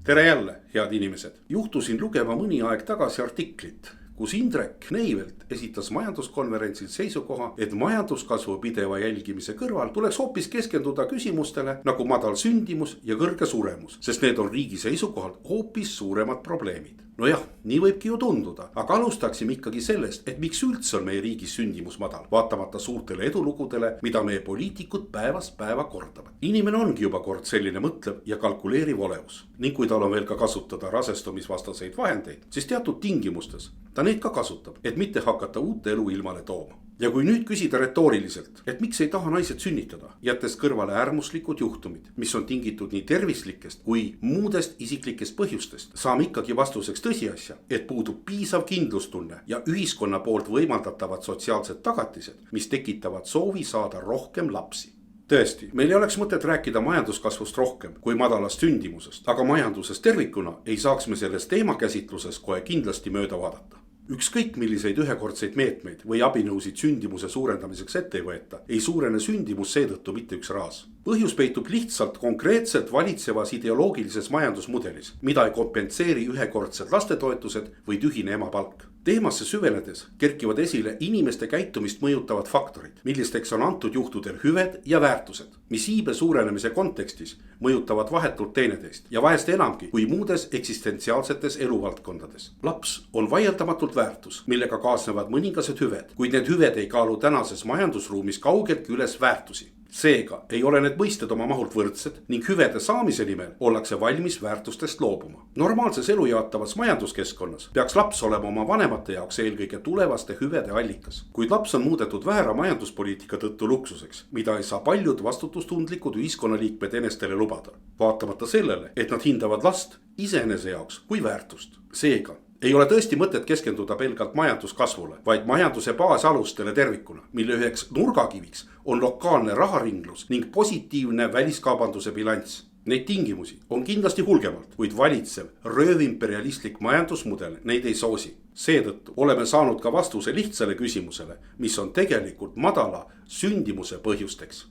tere jälle, head inimesed. Juhtusin lugema mõni aeg tagasi artiklit, kus Indrek Neivelt esitas majanduskonverentsil seisukoha, et majanduskasvu pideva jälgimise kõrval tuleks hoopis keskenduda küsimustele nagu madal sündimus ja kõrge suremus, sest need on riigi seisukohalt hoopis suuremad probleemid. Nojah, nii võibki ju tunduda, aga alustaksime ikkagi sellest, et miks üldse on meie riigis sündimus madal, vaatamata suurtele edulugudele, mida meie poliitikud päevast päeva kordavad. Inimene ongi juba kord selline mõtlev ja kalkuleeriv olevus. Ning kui tal on veel ka kasutada rasestumisvastaseid vahendeid, siis teatud tingimustes ta neid ka kasutab, et mitte hakata uut elu ilmale tooma. Ja kui nüüd küsida retooriliselt, et miks ei taha naised sünnitada, jättes kõrvale äärmuslikud juhtumid, mis on tingitud nii tervislikest kui muudest isiklikest põhjustest, saame ikkagi vastuseks tõsiasja, et puudub piisav kindlustunne ja ühiskonna poolt võimaldatavad sotsiaalsed tagatised, mis tekitavad soovi saada rohkem lapsi. Tõesti, meil ei oleks mõtet rääkida majanduskasvust rohkem kui madalast sündimusest, aga majandusest tervikuna ei saaks me selles teemakäsitluses kohe kindlasti mööda vaadata. Ükskõik milliseid ühekordseid meetmeid või abinõusid sündimuse suurendamiseks ette ei võeta, ei suurene sündimus seetõttu mitte üks raas. Põhjus peitub lihtsalt konkreetselt valitsevas ideoloogilises majandusmudelis, mida ei kompenseeri ühekordsed lastetoetused või tühine emapalk. Teemasse süvenedes kerkivad esile inimeste käitumist mõjutavad faktorid, millisteks on antud juhtudel hüved ja väärtused, mis iibe suurenemise kontekstis mõjutavad vahetult teineteist ja vahest enamgi kui muudes eksistentsiaalsetes eluvaldkondades. Laps on vaieldamatult väärtus, millega kaasnevad mõningased hüved, kuid need hüved ei kaalu tänases majandusruumis kaugeltki üles väärtusi. Seega ei ole need mõisted oma mahult võrdsed ning hüvede saamise nimel ollakse valmis väärtustest loobuma. Normaalses elujaatavas majanduskeskkonnas peaks laps olema oma vanemate jaoks eelkõige tulevaste hüvede allikas. Kuid laps on muudetud väära majanduspoliitika tõttu luksuseks, mida ei saa paljud vastutustundlikud ühiskonnaliikmed enestele lubada. Vaatamata sellele, et nad hindavad last iseenese jaoks kui väärtust. Seega ei ole tõesti mõtet keskenduda pelgalt majanduskasvule, vaid majanduse baasalustele tervikuna, mille üheks nurgakiviks on lokaalne raharinglus ning positiivne väliskaubanduse bilanss. Neid tingimusi on kindlasti hulgemalt, kuid valitsev röövimperialistlik majandusmudel neid ei soosi. Seetõttu oleme saanud ka vastuse lihtsale küsimusele, mis on tegelikult madala sündimuse põhjusteks.